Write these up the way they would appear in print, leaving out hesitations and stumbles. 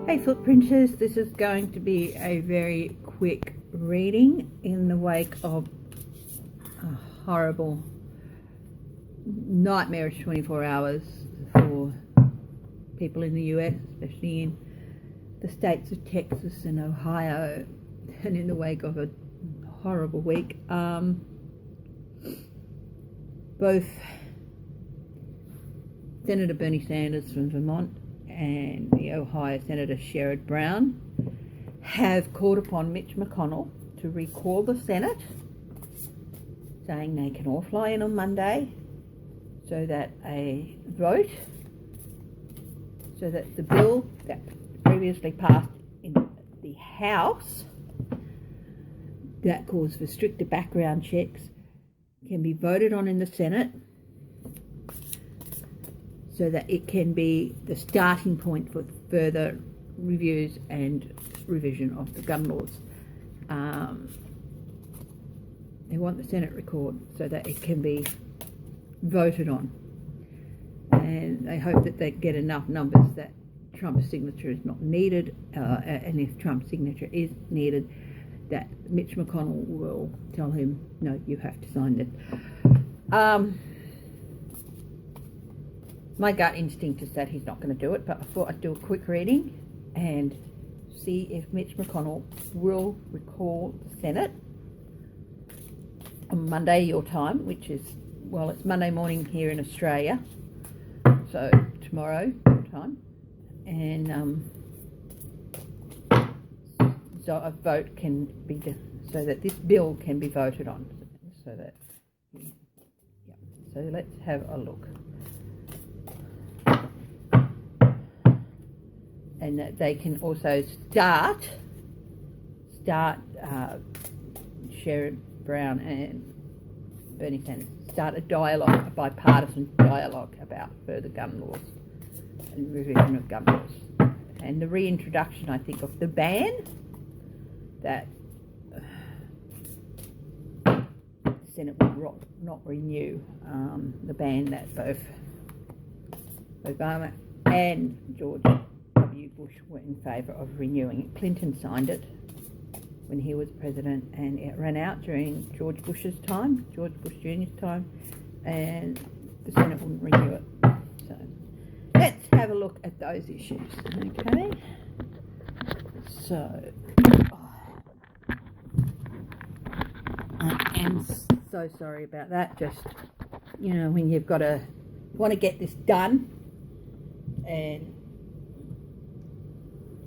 Hey Footprinters, this is going to be a very quick reading in the wake of a horrible, nightmarish 24 hours for people in the US, especially in the states of Texas and Ohio, and in the wake of a horrible week. Both Senator Bernie Sanders from Vermont and the Ohio Senator Sherrod Brown have called upon Mitch McConnell to recall the Senate, saying they can all fly in on Monday so that a vote, so that the bill that previously passed in the House that calls for stricter background checks can be voted on in the Senate, so that it can be the starting point for further reviews and revision of the gun laws. They want the Senate record so that it can be voted on, and they hope that they get enough numbers that Trump's signature is not needed, and if Trump's signature is needed, that Mitch McConnell will tell him, no, you have to sign it. My gut instinct is that he's not going to do it, but I thought I'd do a quick reading and see if Mitch McConnell will recall the Senate on Monday your time, which is, well, it's Monday morning here in Australia, so tomorrow your time, and so a vote can be, so that this bill can be voted on, so that, yeah, so let's have a look. And that they can also start Sherrod Brown and Bernie Sanders, start a dialogue, a bipartisan dialogue about further gun laws and revision of gun laws. And the reintroduction, I think, of the ban that the Senate will not renew, the ban that both Obama and George W. Bush were in favour of renewing it. Clinton signed it when he was president, and it ran out during George Bush's time, George Bush Jr.'s time, and the Senate wouldn't renew it. So let's have a look at those issues, okay? So I am so sorry about that. Just, you know, when you've got to want to get this done and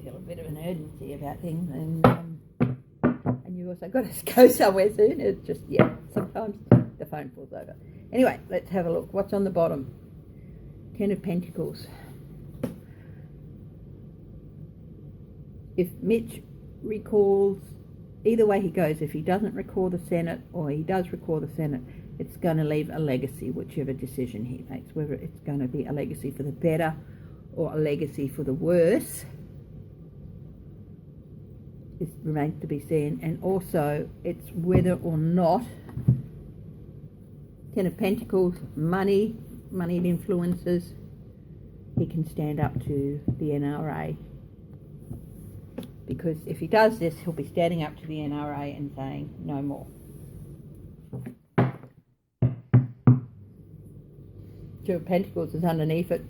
feel a bit of an urgency about things, and you also got to go somewhere soon. It's just, yeah, sometimes the phone falls over. Anyway, let's have a look. What's on the bottom? 10 of Pentacles. If Mitch recalls, either way he goes, if he doesn't recall the Senate or he does recall the Senate, it's going to leave a legacy, whichever decision he makes, whether it's going to be a legacy for the better or a legacy for the worse. It remains to be seen. And also, it's whether or not 10 of Pentacles, moneyed influences, he can stand up to the NRA. Because if he does this, he'll be standing up to the NRA and saying, no more. Two of Pentacles is underneath it,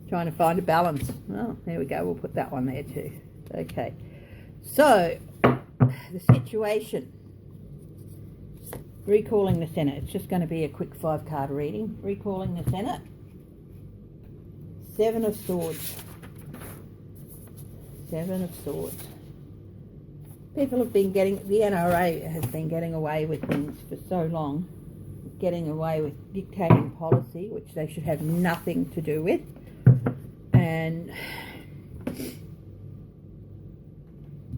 trying to find a balance. Oh, there we go. We'll put that one there too. Okay. So, the situation. Recalling the Senate. It's just going to be a quick 5-card reading. Recalling the Senate. 7 of Swords. 7 of Swords. People have been getting, the NRA has been getting away with things for so long. Getting away with dictating policy, which they should have nothing to do with. And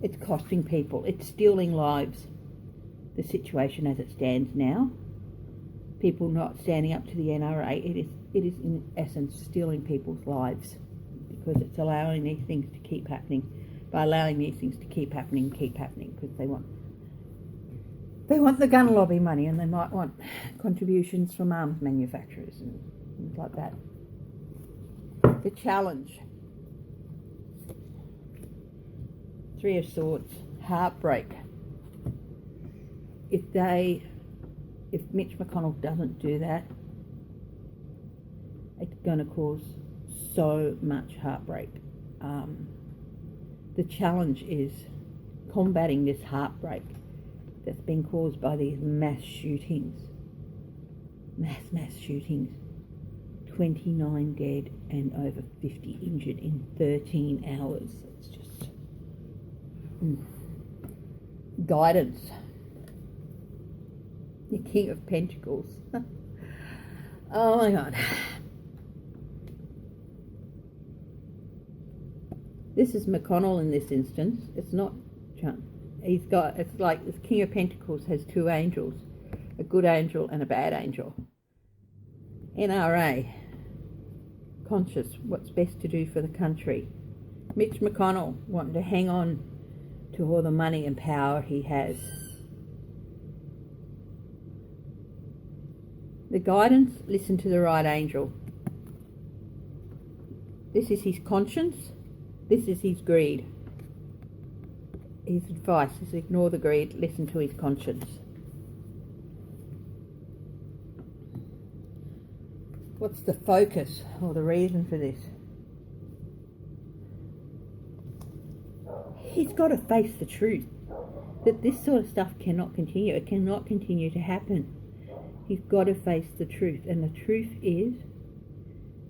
it's costing people. It's stealing lives. The situation as it stands now. People not standing up to the NRA. It is in essence stealing people's lives, because it's allowing these things to keep happening. By allowing these things to keep happening, because they want the gun lobby money, and they might want contributions from arms manufacturers and things like that. The challenge. Three of Swords, heartbreak. If Mitch McConnell doesn't do that, it's going to cause so much heartbreak. The challenge is combating this heartbreak that's been caused by these mass shootings. Mass shootings. 29 dead and over 50 injured in 13 hours. It's just... Guidance. The King of Pentacles. Oh my God. This is McConnell in this instance. It's not Trump. It's like this King of Pentacles has two angels, a good angel and a bad angel. NRA, conscious, what's best to do for the country. Mitch McConnell wanting to hang on to all the money and power he has. The guidance, listen to the right angel. This is his conscience. This is his greed. His advice is ignore the greed, listen to his conscience. What's the focus or the reason for this? He's got to face the truth that this sort of stuff cannot continue. It cannot continue to happen. He's got to face the truth, and the truth is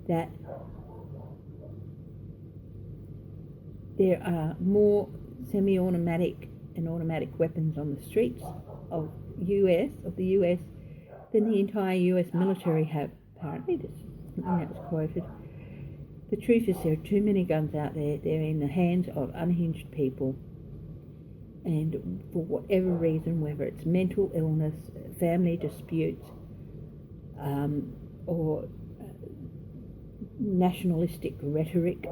that there are more semi-automatic and automatic weapons on the streets of the US than the entire US military have. Apparently, that was quoted. The truth is there are too many guns out there. They're in the hands of unhinged people, and for whatever reason, whether it's mental illness, family disputes, or nationalistic rhetoric,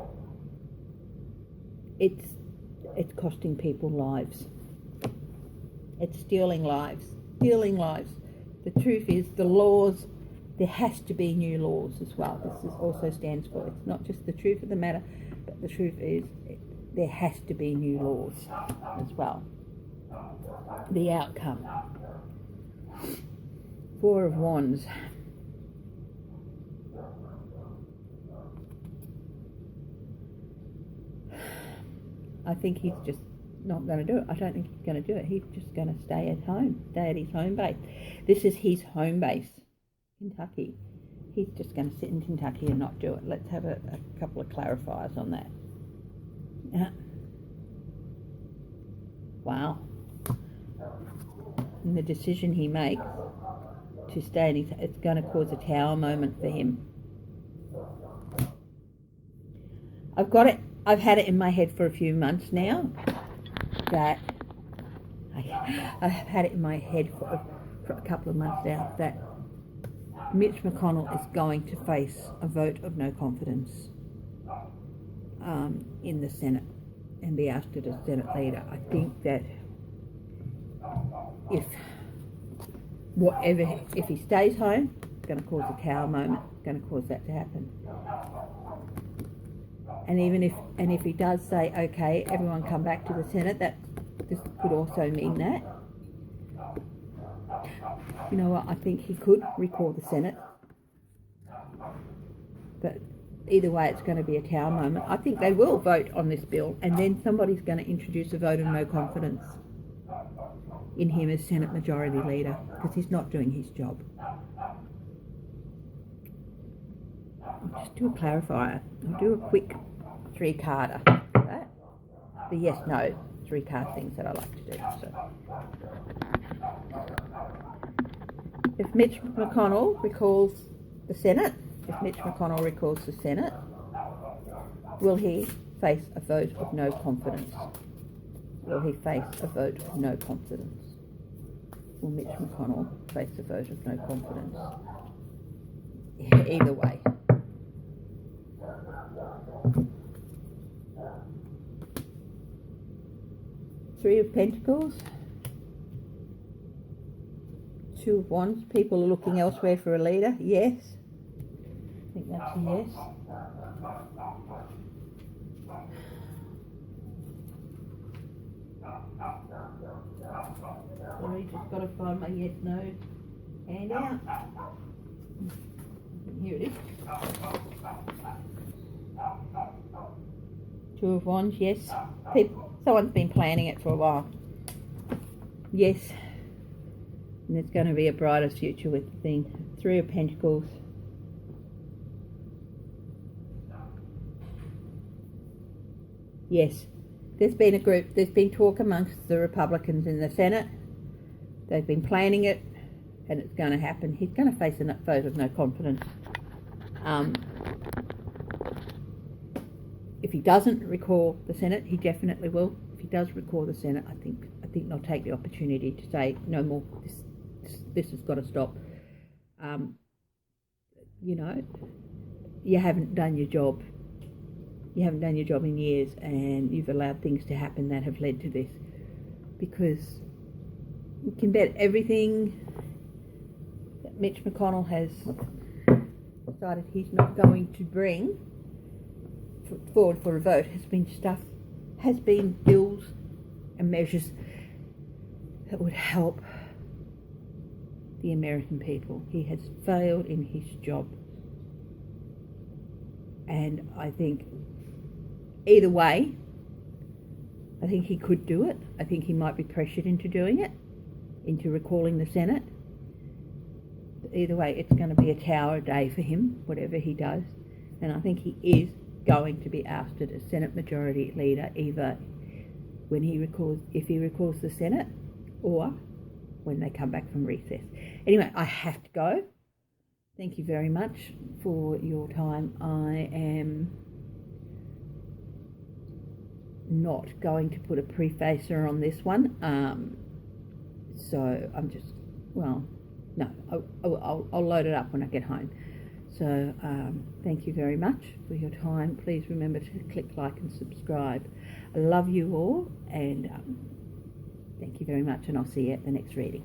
it's costing people lives. It's stealing lives. The truth is, the laws, there has to be new laws as well. This also stands for, it's not just the truth of the matter, but the truth is, there has to be new laws as well. The outcome. Four of Wands. I think he's just not going to do it. I don't think he's going to do it. He's just going to stay at home, stay at his home base. This is his home base, Kentucky. He's just going to sit in Kentucky and not do it. Let's have a couple of clarifiers on that. Wow. And the decision he makes to stay in his, it's going to cause a tower moment for him. I've had it in my head for a few months now that I've had it in my head for a couple of months now that Mitch McConnell is going to face a vote of no confidence in the Senate and be asked as a Senate leader. I think that if he stays home, it's going to cause a tower moment. It's going to cause that to happen. And if he does say, okay, everyone come back to the Senate, this could also mean that. You know what, I think he could recall the Senate. But either way, it's going to be a tower moment. I think they will vote on this bill, and then somebody's going to introduce a vote of no confidence in him as Senate Majority Leader, because he's not doing his job. I'll just do a clarifier. I'll do a quick three-carder. Right? The yes-no three-card things that I like to do. So, if Mitch McConnell recalls the Senate, will he face a vote of no confidence? Will he face a vote of no confidence? Will Mitch McConnell face a vote of no confidence? Either way. Three of Pentacles. Two of Wands. People are looking elsewhere for a leader. Yes. I think that's a yes. Sorry, just got to find my yes, no handout. Here it is. Two of Wands, yes. Someone's been planning it for a while. Yes. And there's going to be a brighter future with the thing. Three of Pentacles. Yes. There's been talk amongst the Republicans in the Senate. They've been planning it, and it's going to happen. He's going to face a vote of no confidence. If he doesn't recall the Senate, he definitely will. If he does recall the Senate, I think they'll take the opportunity to say no more. This has got to stop. You know, you haven't done your job. You haven't done your job in years, and you've allowed things to happen that have led to this. Because you can bet everything that Mitch McConnell has decided he's not going to bring forward for a vote has been bills and measures that would help the American people. He has failed in his job. And I think either way, I think he could do it. I think he might be pressured into doing it, into recalling the Senate. Either way, it's going to be a tower day for him, whatever he does. And I think he is going to be ousted as Senate Majority Leader, either if he recalls the Senate, or when they come back from recess. Anyway, I have to go. Thank you very much for your time. I am not going to put a prefacer on this one, so I'm just, well, no, I'll load it up when I get home. So thank you very much for your time. Please remember to click like and subscribe. I love you all, and thank you very much, and I'll see you at the next reading.